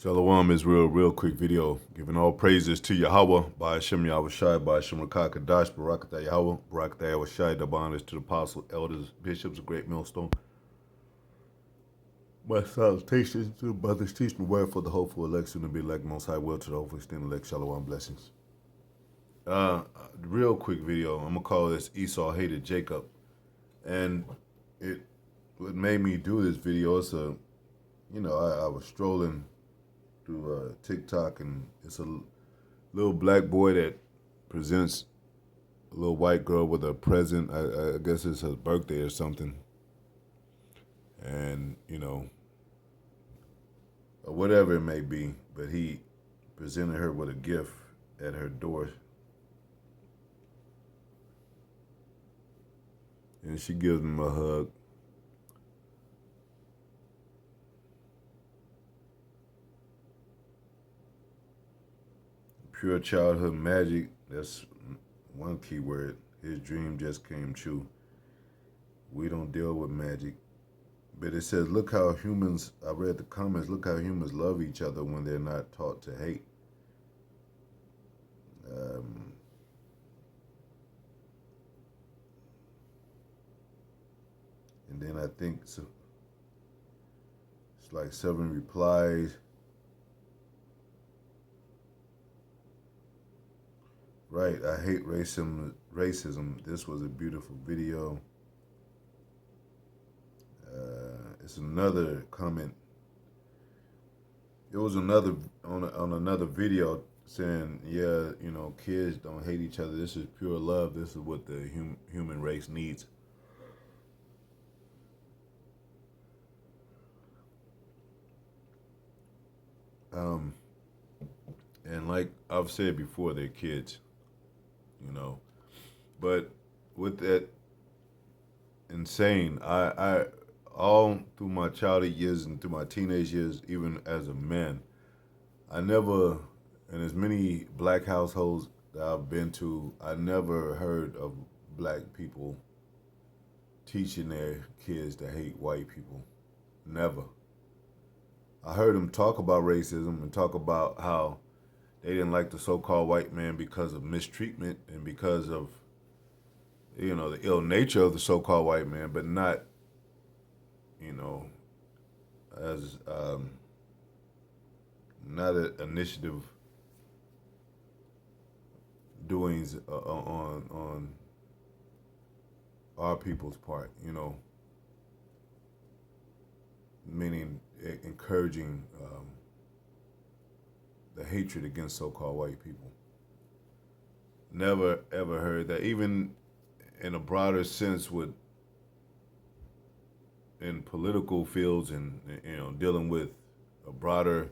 Shalom is real quick video. Giving all praises to Yahweh, by Hashem Yahushai, by Hashem Rakakadash, Barakatah Yahweh, Barakatah Yahushai, double honors to the apostles, elders, bishops, a great millstone. My salutations to the brothers teaching the word for the hopeful election to be elect most high will to the hopeful extend elect Shalom blessings. Real quick video. I'm gonna call this Esau hated Jacob, and what made me do this video is I was strolling through TikTok, and it's a little black boy that presents a little white girl with a present. I guess it's her birthday or something, and or whatever it may be. But he presented her with a gift at her door, and she gives him a hug. Pure childhood magic, that's one key word. His dream just came true. We don't deal with magic. But it says, look how humans, I read the comments, look how humans love each other when they're not taught to hate. And then I think it's like 7 replies. Right, I hate racism. This was a beautiful video. It's another comment. It was another on another video saying, yeah, kids don't hate each other. This is pure love. This is what the human race needs. And like I've said before, they're kids, But with that insane, I all through my childhood years and through my teenage years, even as a man, I never, in as many black households that I've been to, I never heard of black people teaching their kids to hate white people. Never. I heard them talk about racism and talk about how they didn't like the so-called white man because of mistreatment and because of, the ill nature of the so-called white man, but not, as not an initiative doings on our people's part, meaning encouraging the hatred against so-called white people. Never ever heard that, even in a broader sense, in political fields and dealing with a broader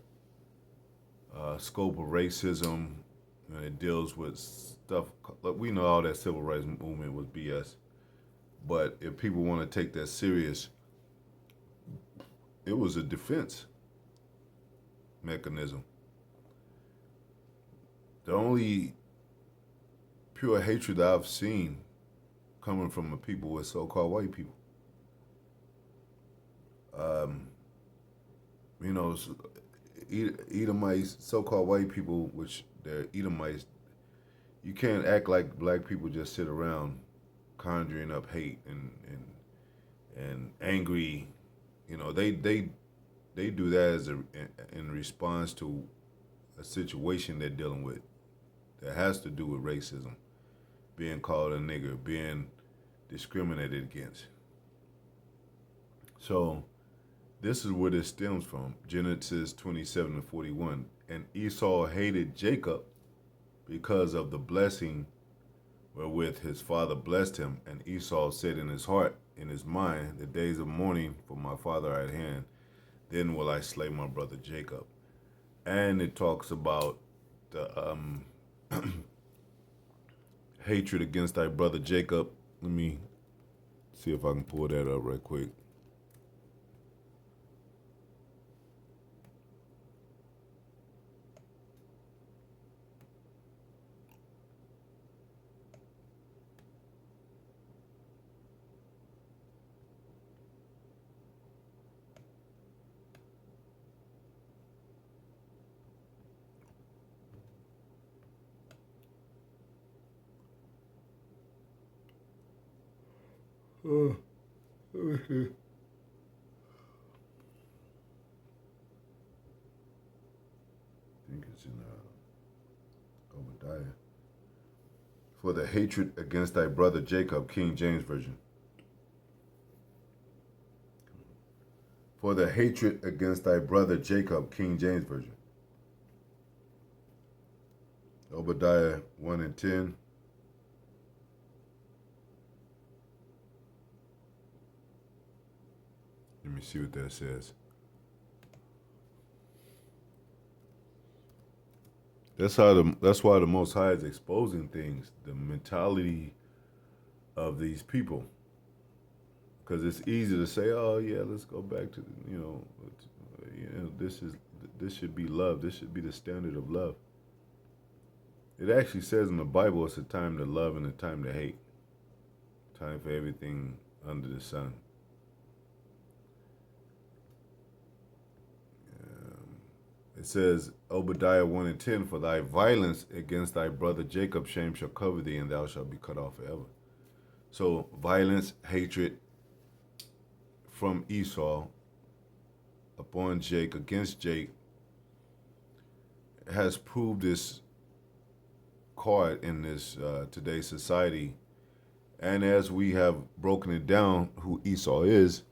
scope of racism, and it deals with stuff. Like, we know all that civil rights movement was BS, but if people want to take that serious, it was a defense mechanism. The only pure hatred that I've seen coming from the people with so-called white people. Edomites, so-called white people, which they're Edomites, you can't act like black people just sit around conjuring up hate and angry. They do that in response to a situation they're dealing with that has to do with racism, being called a nigger, being discriminated against. So this is where this stems from. Genesis 27:41. And Esau hated Jacob because of the blessing wherewith his father blessed him. And Esau said in his heart, in his mind, the days of mourning for my father are at hand. Then will I slay my brother Jacob. And it talks about the hatred against thy brother Jacob. Let me see if I can pull that up right quick. Let me see. I think it's in Obadiah. For the hatred against thy brother Jacob, King James Version. For the hatred against thy brother Jacob, King James Version. Obadiah 1 and 10. Let me see what that says. That's why the Most High is exposing things, the mentality of these people. Because it's easy to say, oh yeah, let's go back to this should be love. This should be the standard of love. It actually says in the Bible it's a time to love and a time to hate. Time for everything under the sun. It says, Obadiah 1 and 10, for thy violence against thy brother Jacob, shame shall cover thee, and thou shalt be cut off forever. So violence, hatred from Esau upon Jake, against Jake, has proved this card in this today's society. And as we have broken it down, who Esau is,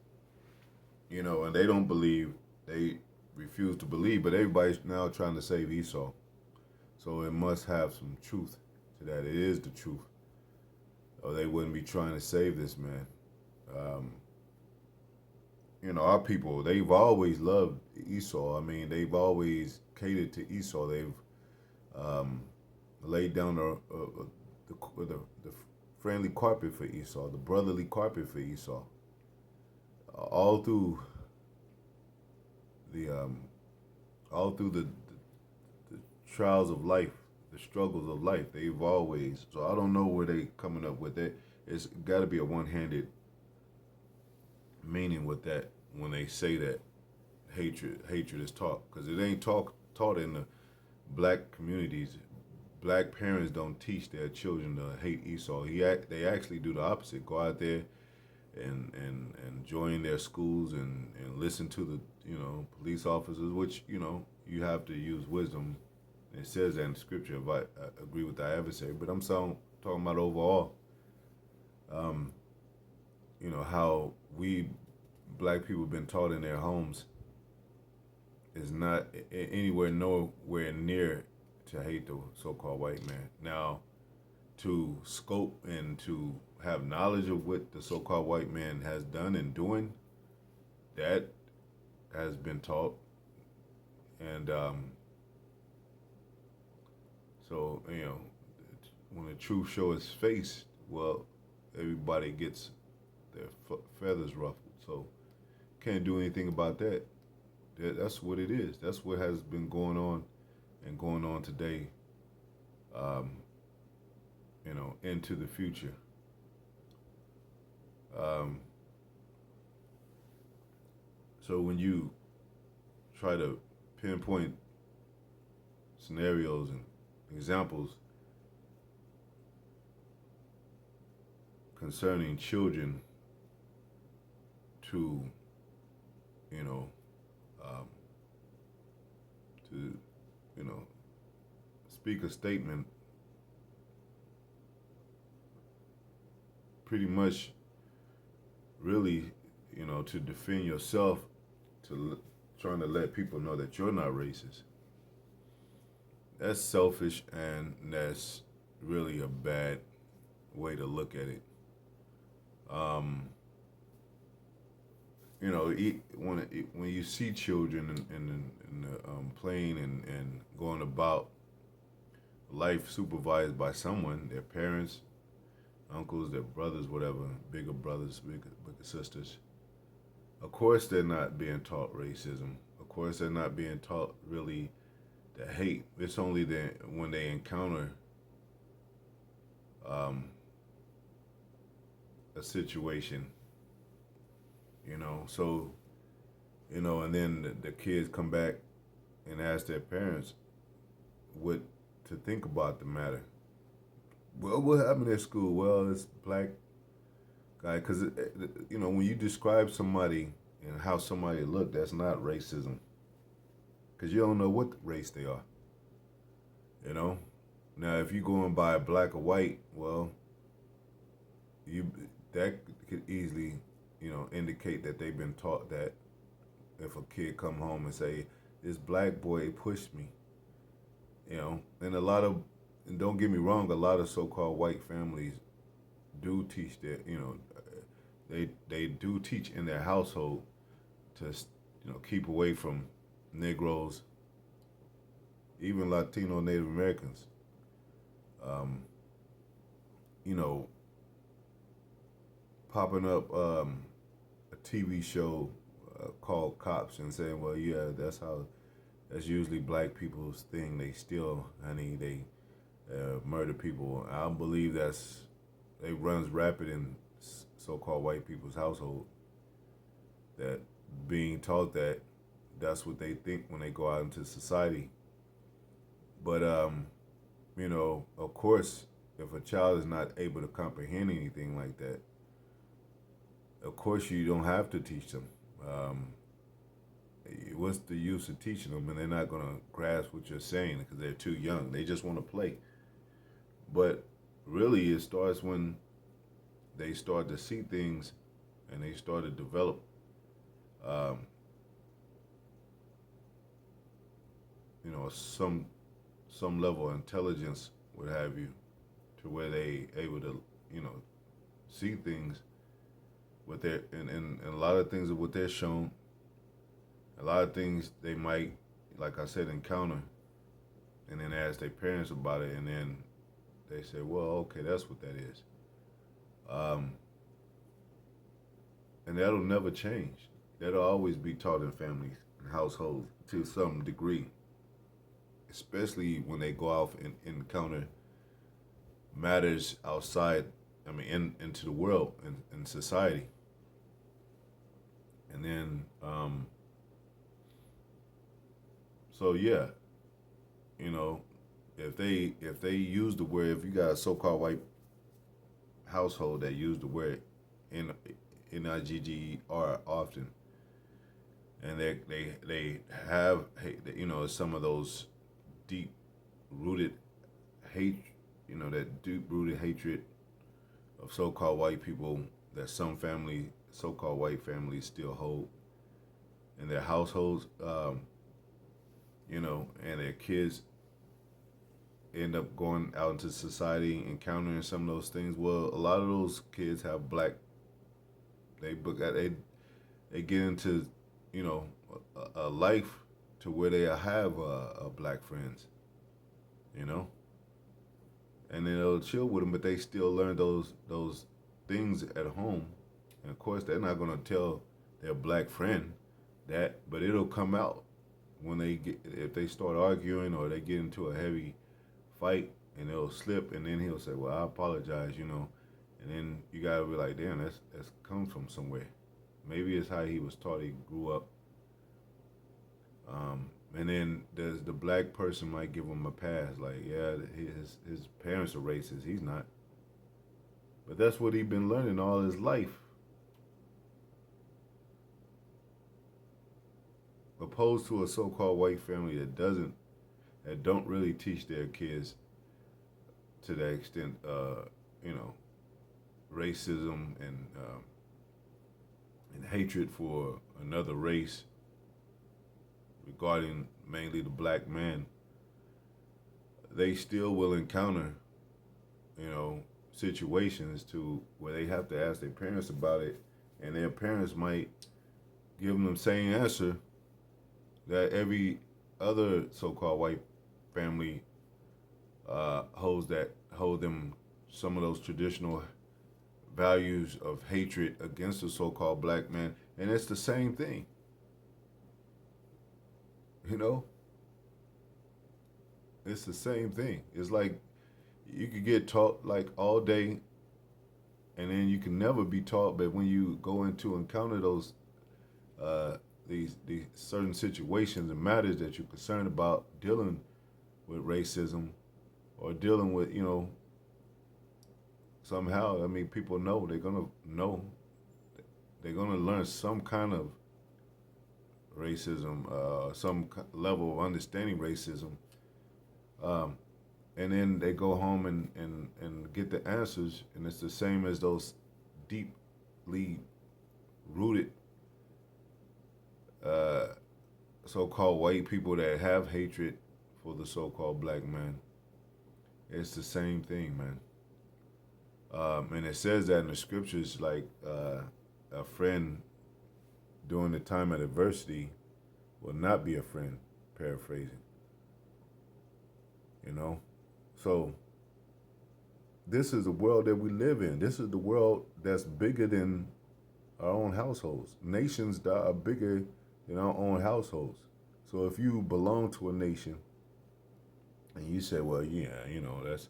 and they don't believe, they refuse to believe, but everybody's now trying to save Esau. So it must have some truth to that. It is the truth. Or they wouldn't be trying to save this man. Our people, they've always loved Esau. I mean, they've always catered to Esau. They've laid down the friendly carpet for Esau, the brotherly carpet for Esau. All through the trials of life, the struggles of life, they've always. So I don't know where they coming up with it. It's got to be a one-handed meaning with that when they say that hatred is taught, because it ain't taught in the black communities. Black parents don't teach their children to hate Esau. They actually do the opposite. Go out there and join their schools and listen to the police officers, which you have to use wisdom. It says that in the scripture. If I agree with the adversary, but I'm talking about overall. How we black people been taught in their homes is not nowhere near to hate the so-called white man. Now, to scope and to have knowledge of what the so-called white man has done and doing, that has been taught. And so, when the truth shows its face, well, everybody gets their feathers ruffled. So, can't do anything about that. That's what it is. That's what has been going on and going on today, into the future. So when you try to pinpoint scenarios and examples concerning children to, speak a statement pretty much really, to defend yourself, trying to let people know that you're not racist. That's selfish, and that's really a bad way to look at it. When you see children in the plane and going about life supervised by someone, their parents, uncles, their brothers, whatever, bigger brothers, bigger sisters, of course they're not being taught racism. Of course they're not being taught really the hate. It's only when they encounter a situation, so, and then the kids come back and ask their parents what to think about the matter. Well, what happened at school? Well, it's black guy, because you know when you describe somebody and how somebody look, that's not racism, because you don't know what race they are. You know. Now, if you going by black or white, well, you that could easily, you know, indicate that they've been taught that. If a kid come home and say, "This black boy pushed me," you know, and a lot of, and don't get me wrong, a lot of so-called white families do teach their, you know, they do teach in their household to, you know, keep away from Negroes, even Latino Native Americans. Um, you know, popping up a TV show called Cops and saying, "Well, yeah, that's usually black people's thing. They steal honey, they murder people." I believe it runs rapid in so-called white people's household. That being taught that that's what they think when they go out into society. But you know, of course, if a child is not able to comprehend anything like that, of course you don't have to teach them. Um, what's the use of teaching them and they're not going to grasp what you're saying because they're too young? They just want to play. But really, it starts when they start to see things and they start to develop, um, you know, some level of intelligence, what have you, to where they able to, you know, see things with their and a lot of things of what they're shown, a lot of things they might, like I said, encounter, and then ask their parents about it, and then they say, well, okay, that's what that is. Um, and that'll never change. That'll always be taught in families and households to some degree, especially when they go out and encounter matters outside, I mean, into the world and society. And then, so yeah, you know, if they use the word, if you got a so-called white household that use the word in Niggr often, and they have, you know, some of those deep rooted hate, you know, that deep rooted hatred of so-called white people that some so-called white families still hold in their households, you know, and their kids end up going out into society, encountering some of those things. Well, a lot of those kids have black. They get into, you know, a life to where they have black friends, you know, and then they'll chill with them, but they still learn those things at home, and of course they're not gonna tell their black friend that, but it'll come out when they get, if they start arguing or they get into a heavy fight, and they'll slip, and then he'll say, "Well, I apologize," you know, and then you gotta be like, "Damn, that's comes from somewhere." Maybe it's how he was taught. He grew up, and then the black person might give him a pass, like, "Yeah, his parents are racist. He's not," but that's what he's been learning all his life. Opposed to a so-called white family that don't really teach their kids to that extent, you know, racism and hatred for another race regarding mainly the black man, they still will encounter, you know, situations to where they have to ask their parents about it, and their parents might give them the same answer that every other so-called white family hold them some of those traditional values of hatred against the so-called black man, and it's the same thing, you know. It's the same thing. It's like you could get taught like all day, and then you can never be taught. But when you go into encounter those uh, these certain situations and matters that you're concerned about dealing with racism or dealing with, you know, somehow. I mean, people know they're gonna know. They're gonna learn some kind of racism, some level of understanding racism, um, and then they go home and get the answers, and it's the same as those deeply rooted uh, so-called white people that have hatred for the so-called black man. It's the same thing, man. And it says that in the scriptures, like a friend during the time of adversity will not be a friend. Paraphrasing, you know. So this is the world that we live in. This is the world that's bigger than our own households. Nations that are bigger than our own households. So if you belong to a nation and you say, well, yeah, you know, that's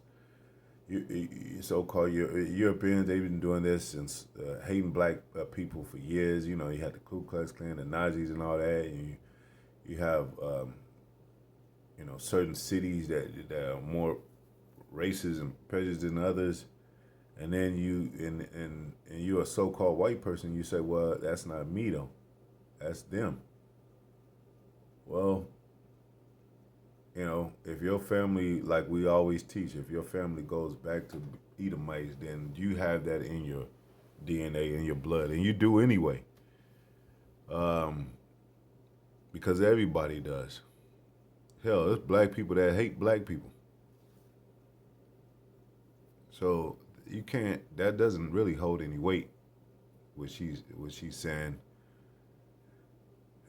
so-called Europeans, they've been doing this since hating black people for years. You know, you had the Ku Klux Klan, the Nazis, and all that. And you have, you know, certain cities that are more racist and prejudiced than others. And then and you're a so-called white person. You say, well, that's not me though. That's them. Well, you know, if your family, like we always teach, if your family goes back to Edomites, then you have that in your DNA, in your blood, and you do anyway. Um, because everybody does. Hell, there's black people that hate black people. So you can't. That doesn't really hold any weight. What she's saying.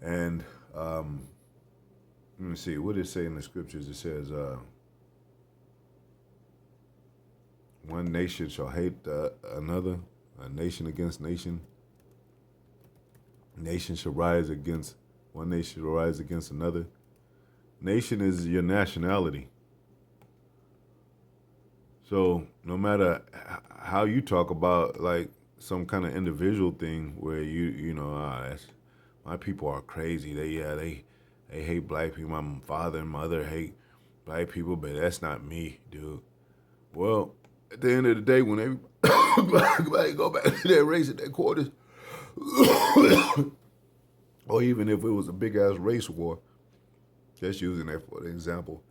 And let me see. What does it say in the scriptures? It says, "One nation shall hate another, a nation against nation. Nation shall rise against one nation shall rise against another. Nation is your nationality. So no matter how you talk about like some kind of individual thing where you know that's, my people are crazy. They hate black people. My father and mother hate black people, but that's not me, dude. Well, at the end of the day, when everybody go back to their race at their quarters, or even if it was a big ass race war, just using that for the example,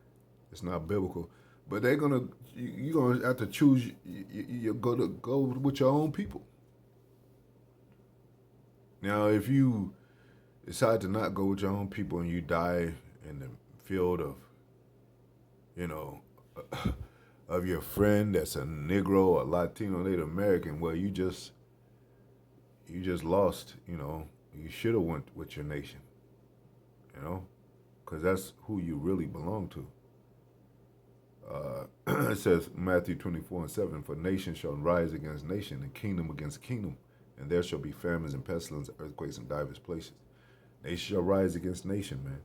it's not biblical. But they're gonna you're gonna have to choose. You're gonna go with your own people. Now, if you decide to not go with your own people and you die in the field of, you know, of your friend that's a Negro or Latino, Native American, well, you just lost. You know, you should have went with your nation. You know, because that's who you really belong to. It says Matthew 24:7, for nation shall rise against nation and kingdom against kingdom, and there shall be famines and pestilence, earthquakes in divers places. Nation shall rise against nation, man.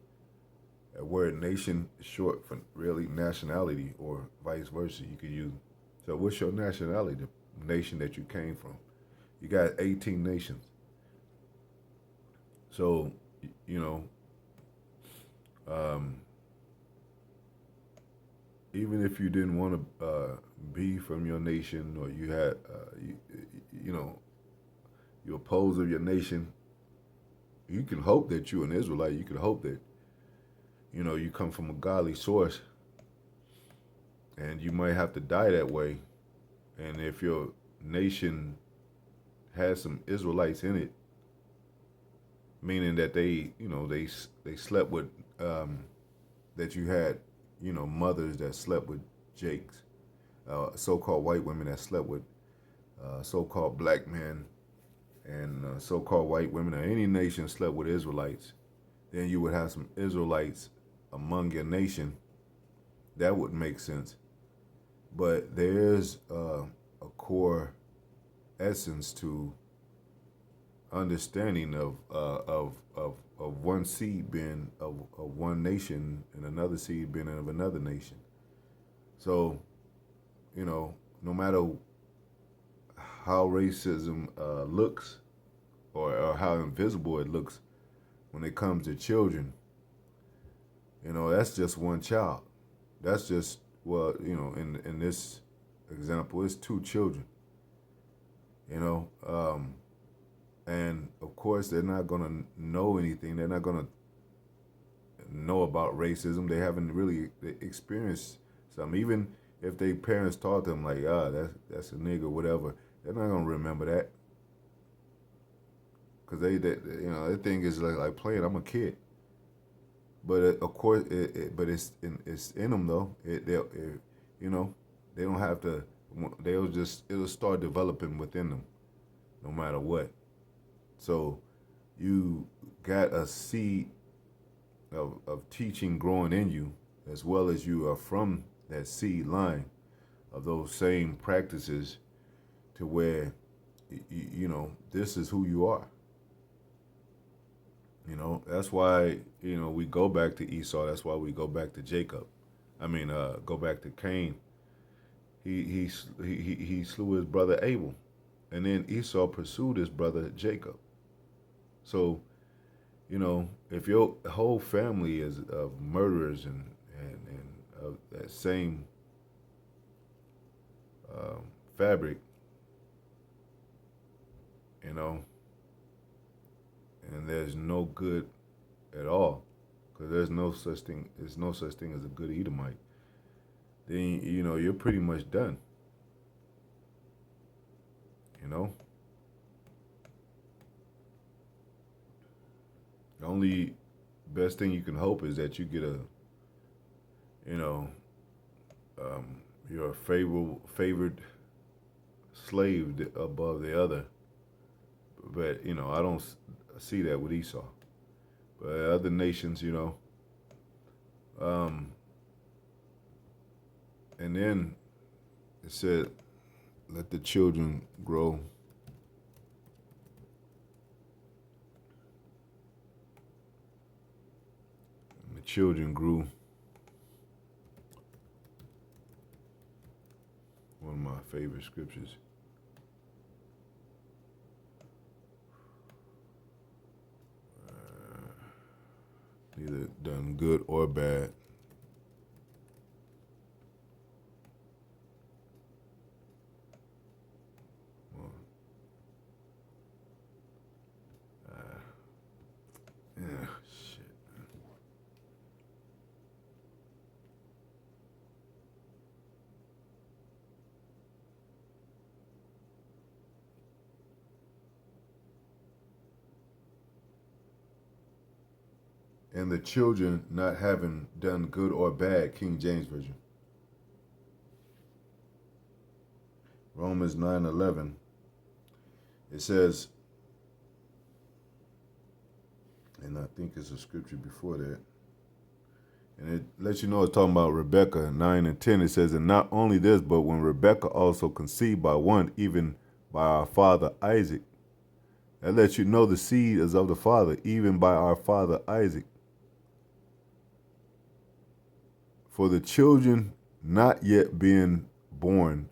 That word nation is short for really nationality or vice versa. You could use. So what's your nationality? The nation that you came from. You got 18 nations. So, you know, even if you didn't want to be from your nation, or you had, you know, you're opposed of your nation, you can hope that you're an Israelite. You can hope that, you know, you come from a godly source, and you might have to die that way. And if your nation has some Israelites in it, meaning that they, you know, they slept with, that you had, you know, mothers that slept with Jakes, so-called white women that slept with so-called black men, and so-called white women, or any nation slept with Israelites, then you would have some Israelites among your nation. That would make sense. But there's a core essence to understanding of one seed being of one nation and another seed being of another nation. So, you know, no matter how racism looks, or how invisible it looks when it comes to children, you know, that's just one child. That's just, well, you know, in this example, it's two children. you know. And of course, they're not going to know anything. They're not going to know about racism. They haven't really experienced something. Even if their parents taught them, like, that's a nigga, whatever, they're not going to remember that. Because their thing is like playing. I'm a kid. But of course, but it's in them though. You know, they don't have to. It'll start developing within them, no matter what. So, you got a seed of teaching growing in you, as well as you are from that seed line of those same practices, to where this is who you are. That's why, we go back to Esau. That's why we go back to Jacob. I mean, go back to Cain. He slew his brother Abel, and then Esau pursued his brother Jacob. So, if your whole family is of murderers and of that same fabric, you know, and there's no good at all, because there's no such thing. There's no such thing as a good Edomite. Then you're pretty much done. The only best thing you can hope is that you get you know, you're a favored slave above the other. But I don't see that with Esau. But other nations, and then it said, let the children grow. And the children grew. One of my favorite scriptures. Either done good or bad. Yeah, shit. And the children not having done good or bad, King James Version. Romans 9:11. It says, and I think it's a scripture before that, and it lets you know it's talking about Rebecca. 9 and 10, it says, and not only this, but when Rebecca also conceived by one, even by our father Isaac. That lets you know the seed is of the father, even by our father Isaac. For the children not yet being born,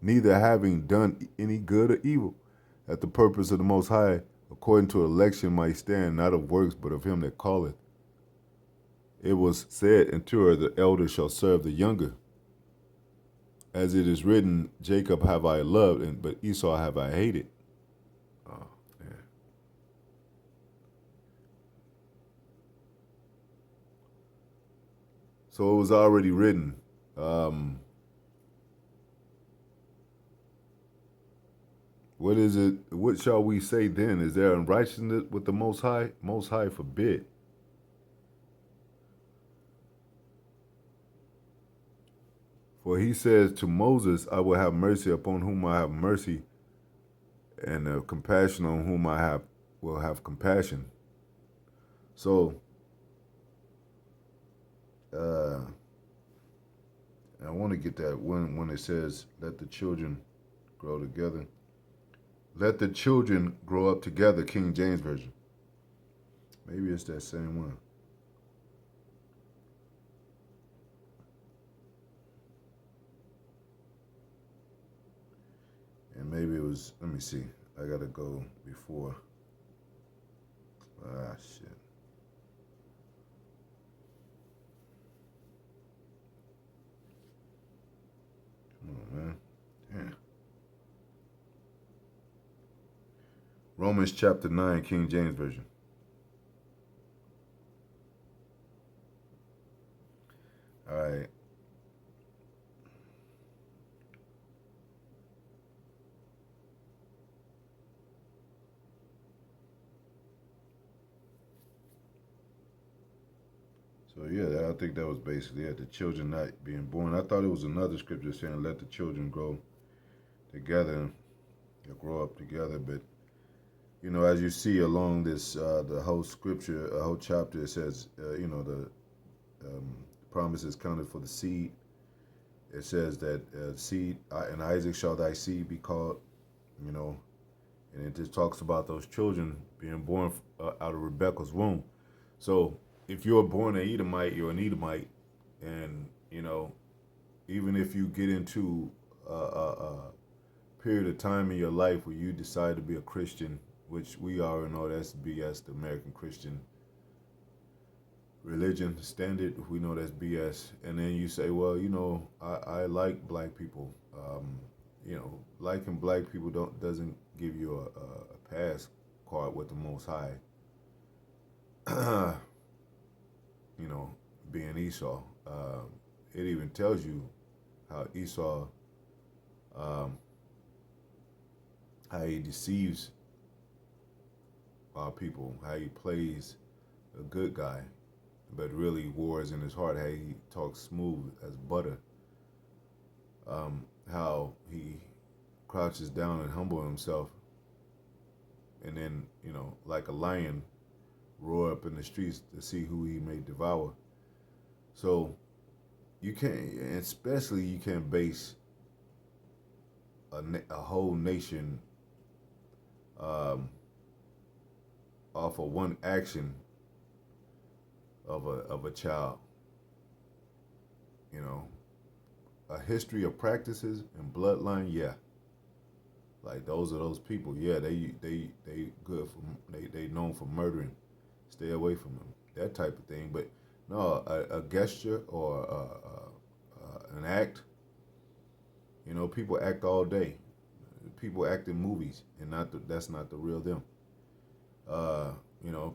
neither having done any good or evil, that the purpose of the Most High, according to election, might stand, not of works, but of him that calleth. It was said unto her, the elder shall serve the younger. As it is written, Jacob have I loved, but Esau have I hated. Oh, man. So it was already written. What is it? What shall we say then? Is there unrighteousness with the Most High? Most High forbid. For he says to Moses, I will have mercy upon whom I have mercy, and compassion on whom will have compassion. So, I want to get that when it says, let the children grow together. Let the children grow up together, King James Version. Maybe it's that same one. And maybe it was, let me see. I got to go before. Shit. Come on, man. Damn. Romans chapter 9, King James Version. All right. So yeah, I think that was basically it. The children not being born. I thought it was another scripture saying, "Let the children grow together, and grow up together." But as you see along this, the whole scripture, a whole chapter, it says, the promise is counted for the seed. It says that seed, and Isaac shall thy seed be called. You know, and it just talks about those children being born out of Rebekah's womb. So if you're born an Edomite, you're an Edomite, and even if you get into a period of time in your life where you decide to be a Christian, which we are, know that's BS, the American Christian religion standard. We know that's BS. And then you say, well, I like black people. Liking black people doesn't give you a pass card with the Most High. Being Esau. It even tells you how Esau, how he deceives our people, how he plays a good guy, but really war is in his heart, how he talks smooth as butter, how he crouches down and humble himself, and then, like a lion, roar up in the streets to see who he may devour. So you can't, especially you can't base a whole nation off of one action of a child. A history of practices and bloodline, yeah. Like those are those people, yeah. They good for they known for murdering. Stay away from them. That type of thing. But no, a gesture or an act. People act all day. People act in movies, and that's not the real them.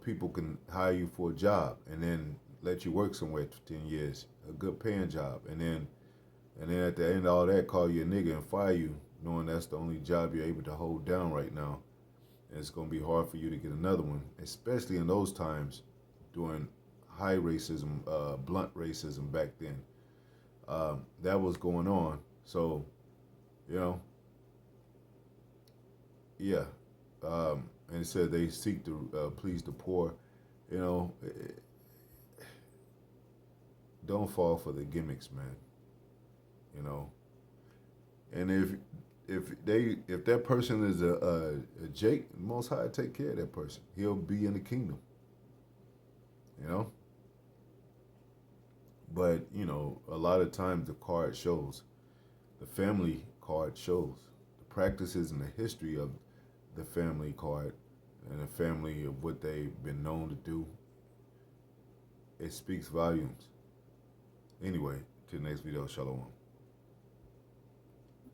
People can hire you for a job and then let you work somewhere for 10 years, a good paying job, and then at the end of all that, call you a nigga and fire you, knowing that's the only job you're able to hold down right now. And it's going to be hard for you to get another one, especially in those times during high racism, blunt racism back then. That was going on. So, yeah. And it said they seek to please the poor. Don't fall for the gimmicks, man. And if that person is a Jake, Most High take care of that person. He'll be in the kingdom. You know. But a lot of times the card shows, the family card shows, the practices and the history of the family card and the family of what they've been known to do. It speaks volumes. Anyway, to the next video, Shalom.